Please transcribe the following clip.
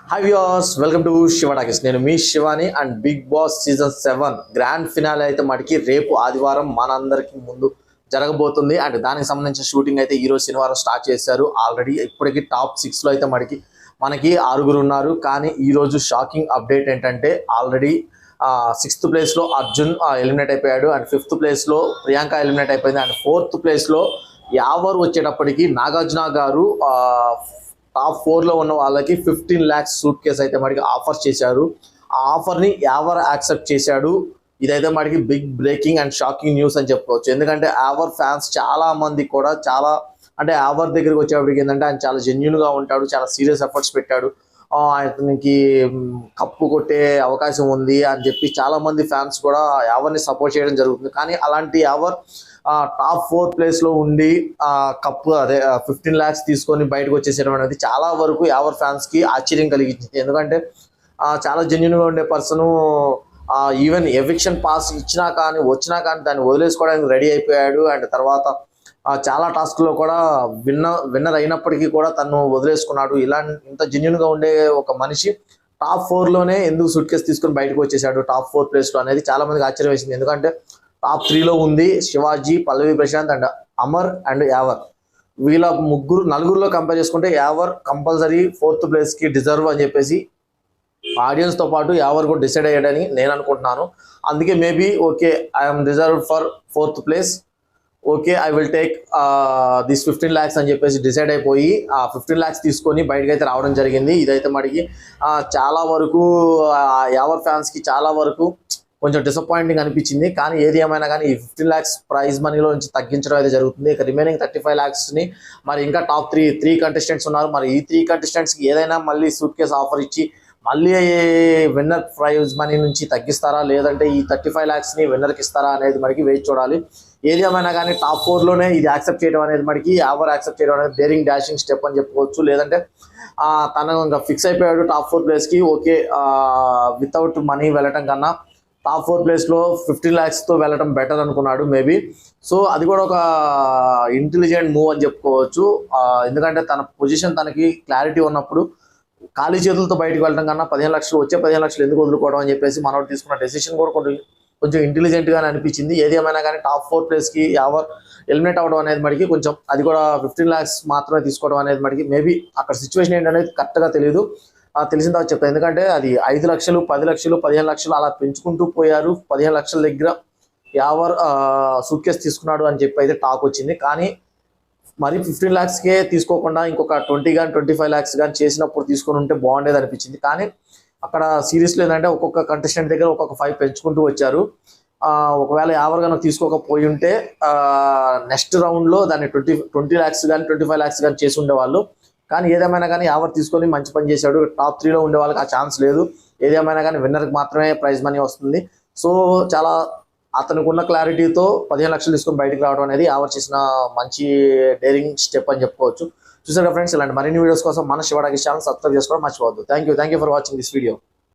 Hi viewers, welcome to Shiva Talkies. నేను మీ Shivani and Bigg Boss season 7 grand finale అయితే మనకి రేపు ఆదివారం మనందరికి ముందు జరగబోతుంది. అండ్ దానికి సంబంధించిన షూటింగ్ అయితే ఈ రోజు శనివారం స్టార్ట్ చేశారు. ఆల్రెడీ ఇప్పటికి టాప్ 6 లో అయితే మనకి 6 ఉన్నారు. కానీ ఈ రోజు షాకింగ్ అప్డేట్ ఏంటంటే ఆల్రెడీ 6th ప్లేస్ లో అర్జున్ ఎలిమినేట్ అయిపోయాడు. అండ్ 5th ప్లేస్ లో ప్రియాంక ఎలిమినేట్ అయిపోయింది. అండ్ 4th ప్లేస్ లో యావర్ వచ్చేటప్పటికి నాగార్జున గారు టాప్ 4 లో ఉన్న వాళ్ళకి 15 lakhs సూట్ కేసు అయితే మనకి ఆఫర్ చేశారు. ఆ ఆఫర్ని యావర్ యాక్సెప్ట్ చేశాడు. ఇదైతే మనకి big breaking and shocking news అని చెప్పుకోవచ్చు. ఎందుకంటే యావర్ ఫ్యాన్స్ చాలా మంది కూడా అంటే యావర్ దగ్గరికి వచ్చేప్పటికి ఏంటంటే ఆయన చాలా జెన్యున్గా ఉంటాడు, చాలా సీరియస్ ఎఫర్ట్స్ పెట్టాడు, ఆయనకి కప్పు కొట్టే అవకాశం ఉంది అని చెప్పి చాలా మంది ఫ్యాన్స్ కూడా యావర్ని సపోర్ట్ చేయడం జరుగుతుంది. కానీ అలాంటి యావర్ టాప్ 4 ప్లేస్ లో ఉండి కప్పు 15 lakhs తీసుకొని బయటకు వచ్చేసేయడం అనేది చాలా వరకు యావర్ ఫ్యాన్స్ కి ఆశ్చర్యం కలిగించింది. ఎందుకంటే చాలా జెన్యున్ గా ఉండే పర్సన్ ఈవెన్ ఎవిక్షన్ పాస్ వచ్చినా కానీ దాన్ని వదిలేసుకోవడానికి రెడీ అయిపోయాడు. అండ్ తర్వాత చాలా టాస్క్ లో కూడా విన్నర్ అయినప్పటికీ కూడా తను వదిలేసుకున్నాడు. ఇంత జెన్యున్ గా ఉండే ఒక మనిషి టాప్ 4 లోనే ఎందుకు సూట్ కేసు తీసుకొని బయటకు వచ్చేసాడు టాప్ 4 ప్లేస్ లో అనేది చాలా మందికి ఆశ్చర్యం వేసింది. ఎందుకంటే టాప్ 3 లో ఉంది శివాజీ, పల్లవి ప్రశాంత్ అండ్ అమర్ అండ్ యావర్. వీళ్ళ నలుగురులో కంపేర్ చేసుకుంటే యావర్ కంపల్సరీ 4th ప్లేస్ కి డిజర్వ్ అని చెప్పేసి ఆడియన్స్ తో పాటు యావర్ కూడా డిసైడ్ అయ్యాడని నేను అనుకుంటున్నాను. అందుకే maybe okay, I'm reserve for 4th place, okay I will take this 15 lakhs అని చెప్పేసి డిసైడ్ అయిపోయి 15 lakhs తీసుకొని బయటకు అయితే రావడం జరిగింది. ఇదైతే మనకి చాలా వరకు యావర్ ఫ్యాన్స్ కి చాలా వరకు కొంచెం డిసప్పాయింటింగ్ అనిపించింది. కానీ ఏది ఏమైనా కానీ ఈ 15 lakhs ప్రైజ్ మనీలో నుంచి తగ్గించడం అయితే జరుగుతుంది. ఇక రిమైనింగ్ 35 lakhs ని మరి ఇంకా టాప్ 3 కంటెస్టెంట్స్ ఉన్నారు. మరి ఈ 3 కంటెస్టెంట్స్కి ఏదైనా మళ్ళీ సూట్ కేసు ఆఫర్ ఇచ్చి మళ్ళీ విన్నర్ ప్రైజ్ మనీ నుంచి తగ్గిస్తారా, లేదంటే ఈ 35 lakhs ని విన్నర్కి ఇస్తారా అనేది మనకి వేచి చూడాలి. ఏది ఏమైనా కానీ టాప్ 4 లోనే ఇది యాక్సెప్ట్ చేయడం అనేది మనకి యావర్ యాక్సెప్ట్ చేయడం అనేది డేరింగ్ డాషింగ్ స్టెప్ అని చెప్పుకోవచ్చు. లేదంటే తను ఇంకా ఫిక్స్ అయిపోయాడు టాప్ 4 ప్లేస్కి, ఓకే వితౌట్ మనీ వెళ్ళటం కన్నా టాప్ 4 ప్లేస్ లో 15 lakhs తో వెళ్ళడం బెటర్ అనుకున్నాడు మేబీ. సో అది కూడా ఒక ఇంటెలిజెంట్ మూవ్ అని చెప్పుకోవచ్చు. ఎందుకంటే తన పొజిషన్ తనకి క్లారిటీ ఉన్నప్పుడు ఖాళీ చేతులతో బయటకు వెళ్ళడం కన్నా 15 lakhs వచ్చే 15 lakhs ఎందుకు వదులుకోవడం అని చెప్పేసి మనోడు తీసుకున్న డెసిషన్ కూడా కొంచెం ఇంటెలిజెంట్ గానే అనిపించింది. ఏది ఏమైనా కానీ టాప్ 4 ప్లేస్ కి ఎవర్ ఎలిమినేట్ అవ్వడం అనేది మనకి కొంచెం అది కూడా 15 lakhs మాత్రమే తీసుకోవడం అనేది మనకి మేబీ అక్కడ సిచ్యువేషన్ ఏంటనేది కరెక్ట్గా తెలియదు. తెలిసిన తర్వాత చెప్తాను. ఎందుకంటే అది 5 లక్షలు 10 లక్షలు 15 లక్షలు అలా పెంచుకుంటూ పోయారు. 15 లక్షల దగ్గర యావర్ సూట్ కేసు తీసుకున్నాడు అని చెప్పి అయితే టాక్ వచ్చింది. కానీ మరి 15 lakhsకే తీసుకోకుండా ఇంకొక 20 కానీ 25 lakhs కానీ చేసినప్పుడు తీసుకొని ఉంటే బాగుండేది అనిపించింది. కానీ అక్కడ సిరీస్లో ఏంటంటే ఒక్కొక్క కంటెస్టెంట్ దగ్గర ఒక్కొక్క 5 పెంచుకుంటూ వచ్చారు. ఒకవేళ యావర్ కనుక తీసుకోకపోయి ఉంటే నెక్స్ట్ రౌండ్లో దాన్ని 20 lakhs కానీ 25 lakhs కానీ చేసి ఉండేవాళ్ళు. కానీ ఏదేమైనా కానీ యావర్ తీసుకొని మంచి పని చేశాడు. టాప్ 3 లో ఉండే వాళ్ళకి ఆ ఛాన్స్ లేదు. ఏదేమైనా కానీ విన్నర్కి మాత్రమే ప్రైజ్ మనీ వస్తుంది. సో చాలా అతనికి ఉన్న క్లారిటీతో 15 లక్షలు తీసుకొని బయటకు రావడం అనేది యావర్ చేసిన మంచి డేరింగ్ స్టెప్ అని చెప్పుకోవచ్చు. చూసారు ఫ్రెండ్స్, ఇలాంటి మరిన్ని వీడియోస్ కోసం మన శివ టాకీస్ ఛానల్ సబ్స్క్రైబ్ చేసుకోవడం మర్చిపోవద్దు. Thank you for watching this video.